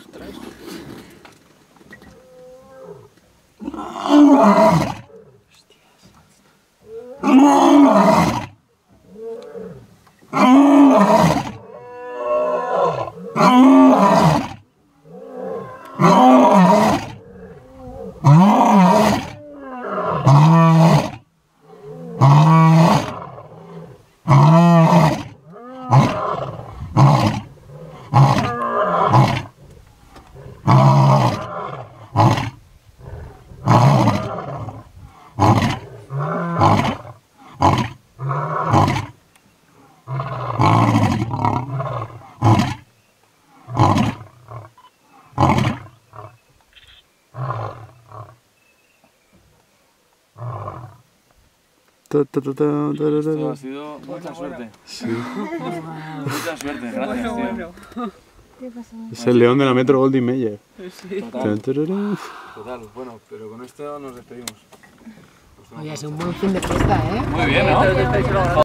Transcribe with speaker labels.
Speaker 1: Ostras.
Speaker 2: Esto ha sido mucha suerte.
Speaker 3: Sí.
Speaker 2: Mucha suerte, gracias, tío.
Speaker 3: Es el león de la Metro Goldwyn Mayer.
Speaker 2: Total, bueno, pero con esto nos despedimos.
Speaker 4: Oye, es un buen fin de fiesta, ¿eh?
Speaker 2: Muy bien, ¿no?